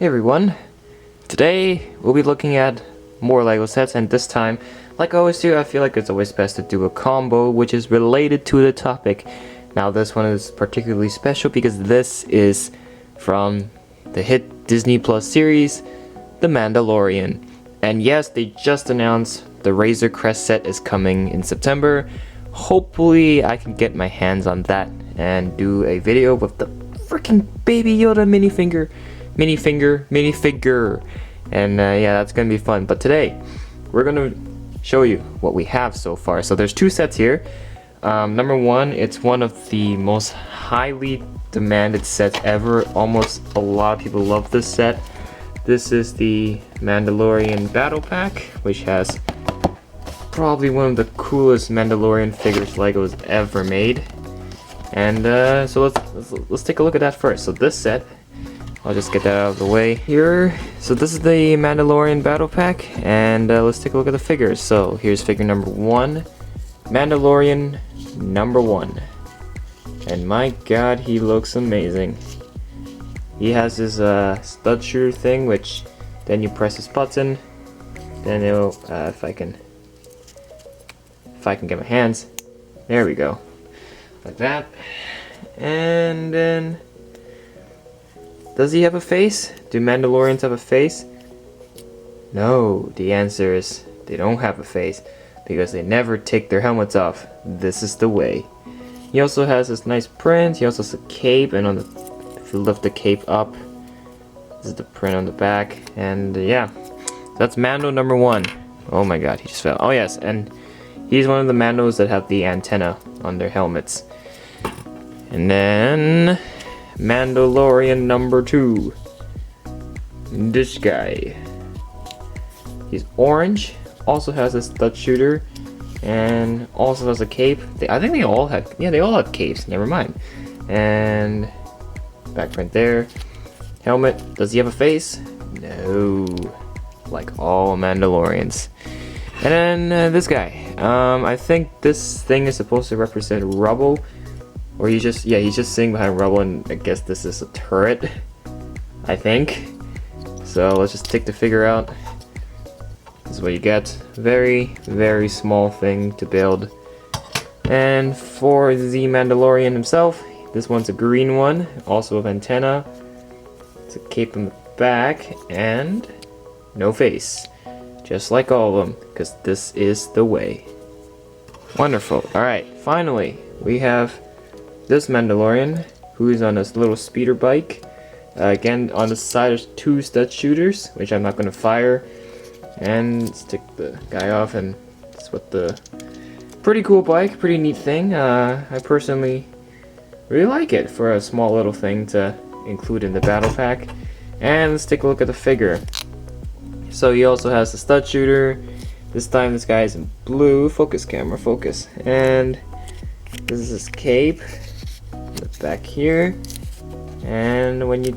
Hey everyone, today we'll be looking at more LEGO sets, and this time, like I always do, I feel like it's always best to do a combo which is related to the topic. Now this one is particularly special because this is from the hit Disney Plus series, The Mandalorian. And yes, they just announced the Razor Crest set is coming in September. Hopefully I can get my hands on that and do a video with the freaking Baby Yoda minifigure. And yeah, that's gonna be fun. But today we're gonna show you what we have so far. So there's two sets here. Number one, it's one of the most highly demanded sets ever. Almost a lot of people love this set. This is the Mandalorian Battle Pack, which has probably one of the coolest Mandalorian figures LEGO's ever made. And so let's take a look at that first. So this set, I'll just get that out of the way here. So this is the Mandalorian Battle Pack, and let's take a look at the figures. So here's figure number one, Mandalorian number one. And my god, he looks amazing. He has this stud shooter thing, which then you press this button, then it'll, if I can get my hands, there we go, like that. And then, does he have a face? Do Mandalorians have a face? No, the answer is they don't have a face because they never take their helmets off. This is the way. He also has this nice print. He also has a cape, and if you lift the cape up, this is the print on the back. And yeah, that's Mando number one. Oh my god, he just fell. Oh yes, and he's one of the Mandos that have the antenna on their helmets. And then Mandalorian number two. This guy. He's orange, also has a stud shooter, and also has a cape. I think they all had, yeah, they all had capes, never mind. And back print there. Helmet, does he have a face? No, like all Mandalorians. And then this guy. I think this thing is supposed to represent rubble. Or he's just sitting behind rubble, and I guess this is a turret, I think. So let's just take the figure out. This is what you get. Very, very small thing to build. And for the Mandalorian himself, this one's a green one, also with antenna. It's a cape on the back, and no face. Just like all of them, because this is the way. Wonderful. Alright, finally, we have this Mandalorian, who is on this little speeder bike. Again, on the side there's two stud shooters, which I'm not going to fire. And let's take the guy off, and it's what the pretty cool bike, pretty neat thing. I personally really like it for a small little thing to include in the battle pack. And let's take a look at the figure. So he also has the stud shooter. This time this guy is in blue. Focus, camera, focus. And this is his cape. Back here, and when you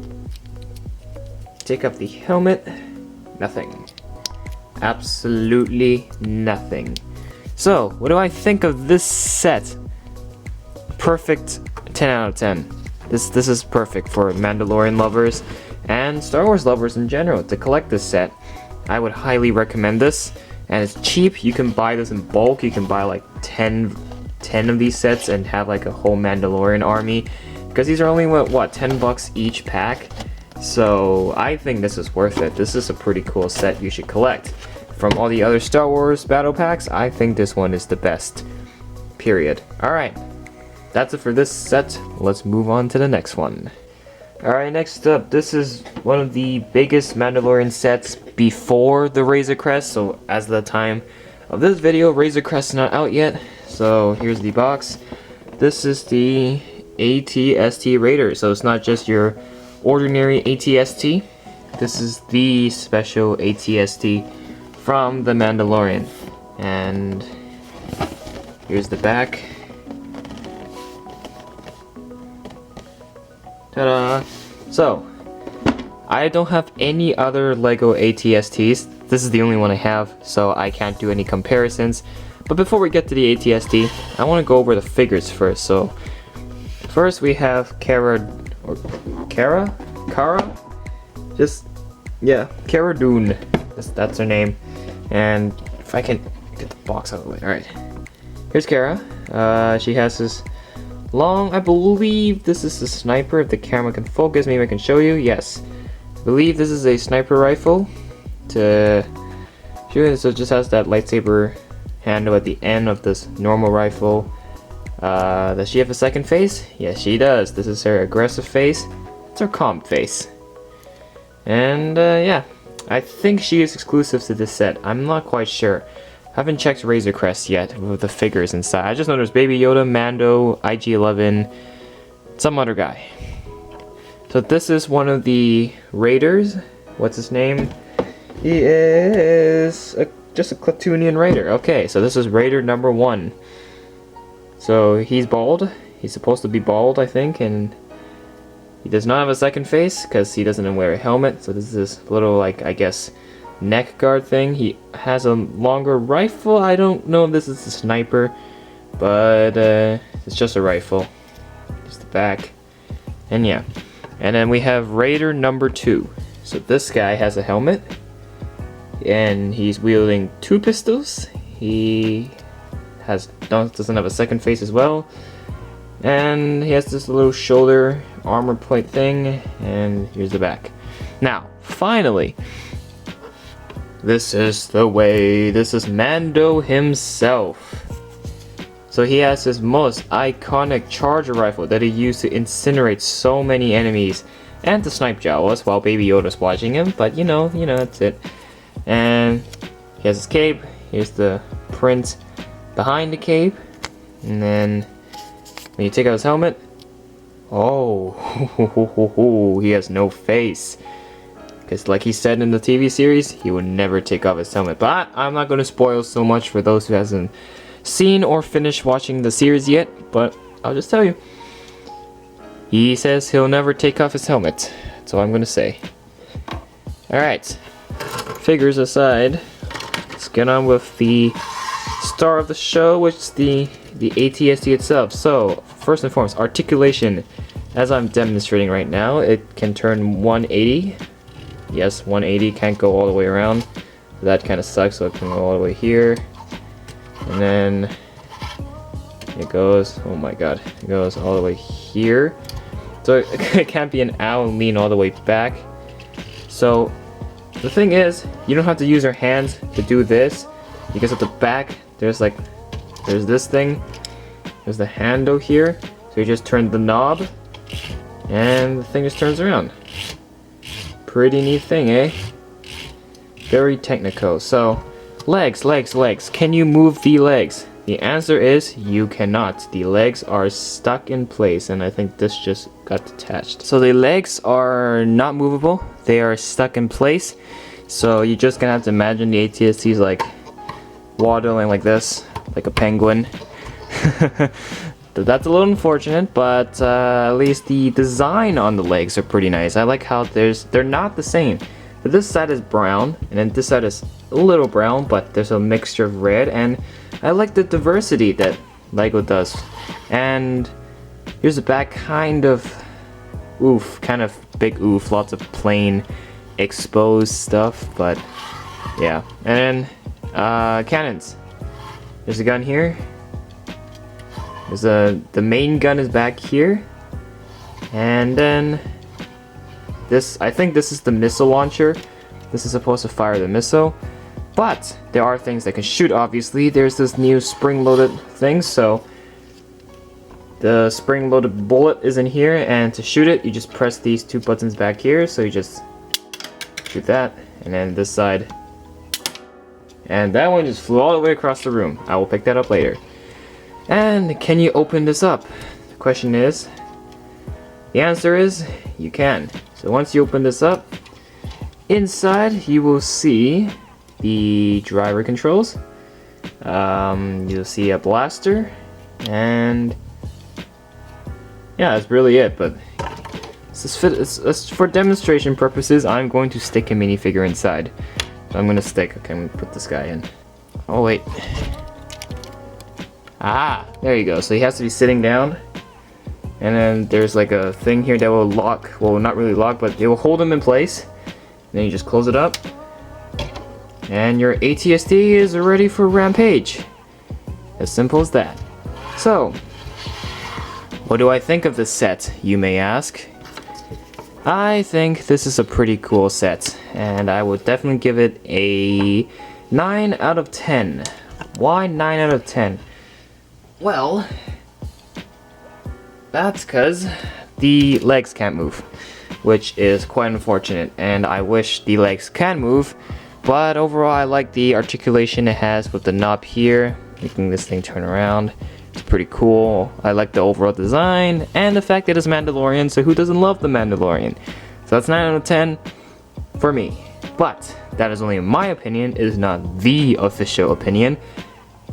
take up the helmet, nothing, absolutely nothing. So what do I think of this set? Perfect 10 out of 10. This is perfect for Mandalorian lovers and Star Wars lovers in general to collect this set. I would highly recommend this, and it's cheap. You can buy this in bulk. You can buy like 10 of these sets and have like a whole Mandalorian army, because these are only what 10 bucks each pack. So I think this is worth it. This is a pretty cool set you should collect. From all the other Star Wars battle packs, I think this one is the best, period. Alright, that's it for this set. Let's move on to the next one. Alright, next up, this is one of the biggest Mandalorian sets before the Razor Crest. So as of the time of this video, Razor Crest is not out yet. So here's the box. This is the ATST Raider. So it's not just your ordinary ATST. This is the special ATST from The Mandalorian. And here's the back. Ta-da! So, I don't have any other LEGO ATSTs. This is the only one I have, so I can't do any comparisons. But before we get to the ATST, I want to go over the figures first. So, first we have Kara, just Yeah, Cara Dune. That's her name. And if I can get the box out of the way. Alright. Here's Cara. She has this long, I believe this is a sniper. If the camera can focus, maybe I can show you. Yes. I believe this is a sniper rifle to shoot. So it just has that lightsaber handle at the end of this normal rifle. Does she have a second face? Yes, she does. This is her aggressive face. It's her calm face. And yeah, I think she is exclusive to this set. I'm not quite sure. I haven't checked Razor Crest yet with the figures inside. I just know there's Baby Yoda, Mando, IG-11, some other guy. So this is one of the Raiders. What's his name? He is just a Klatooinian Raider. Okay, so this is Raider number 1. So he's bald. He's supposed to be bald, I think, and he does not have a second face because he doesn't wear a helmet. So this is this little, like, I guess, neck guard thing. He has a longer rifle. I don't know if this is a sniper, but it's just a rifle. Just the back. And yeah. And then we have Raider number 2. So this guy has a helmet, and he's wielding 2 pistols. He doesn't have a second face as well, and he has this little shoulder armor plate thing, and here's the back. Now, finally, this is the way. This is Mando himself. So he has his most iconic charger rifle that he used to incinerate so many enemies and to snipe Jawas while Baby Yoda's watching him, but you know, that's it. And he has his cape. Here's the print behind the cape, and then when you take out his helmet, oh, he has no face. Because like he said in the TV series, he would never take off his helmet. But I'm not going to spoil so much for those who hasn't seen or finished watching the series yet, but I'll just tell you. He says he'll never take off his helmet. That's all I'm going to say. Alright, figures aside, let's get on with the star of the show, which is the ATST itself. So first and foremost, articulation. As I'm demonstrating right now, it can turn 180. Yes, 180, can't go all the way around. That kind of sucks, so it can go all the way here. And then it goes, oh my god, it goes all the way here. So it can't be an owl and lean all the way back. So the thing is, you don't have to use your hands to do this, because at the back there's this thing, there's the handle here, so you just turn the knob and the thing just turns around. Pretty neat thing, eh? Very technical. So legs, can you move the legs? The answer is you cannot. The legs are stuck in place, and I think this just got detached. So the legs are not movable, they are stuck in place. So you're just gonna have to imagine the ATST's like waddling like this, like a penguin. That's a little unfortunate, but at least the design on the legs are pretty nice. I like how they're not the same. But this side is brown, and then this side is a little brown, but there's a mixture of red, and I like the diversity that LEGO does. And here's the back, kind of big oof, lots of plain exposed stuff, but yeah. And then cannons. There's a gun here. There's the main gun is back here, and then this, I think this is the missile launcher. This is supposed to fire the missile, but there are things that can shoot. Obviously, there's this new spring-loaded thing, so the spring-loaded bullet is in here, and to shoot it, you just press these 2 buttons back here. So you just shoot that, and then this side, and that one just flew all the way across the room. I will pick that up later. And can you open this up? The question is, the answer is you can. So once you open this up, inside you will see the driver controls. You'll see a blaster, and yeah, that's really it. But it's for demonstration purposes, I'm going to stick a minifigure inside. So I'm gonna stick. Okay, I'm gonna put this guy in. Oh wait. Ah, there you go. So he has to be sitting down, and then there's like a thing here that will lock, well, not really lock, but it will hold him in place. And Then you just close it up. And your ATST is ready for Rampage. As simple as that. So, what do I think of this set, you may ask? I think this is a pretty cool set, and I would definitely give it a 9 out of 10. Why 9 out of 10? Well, that's because the legs can't move, which is quite unfortunate, and I wish the legs can move, but overall I like the articulation it has with the knob here, making this thing turn around. It's pretty cool. I like the overall design, and the fact that it's Mandalorian, so who doesn't love the Mandalorian? So that's 9 out of 10 for me. But that is only my opinion, it is not the official opinion.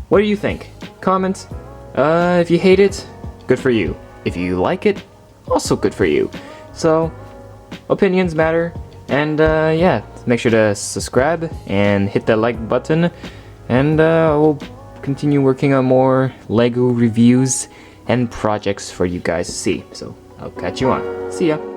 What do you think? Comments? If you hate it, good for you. If you like it, also good for you. So, opinions matter, and yeah, make sure to subscribe and hit that like button, and we'll continue working on more LEGO reviews and projects for you guys to see. So, I'll catch you on. See ya!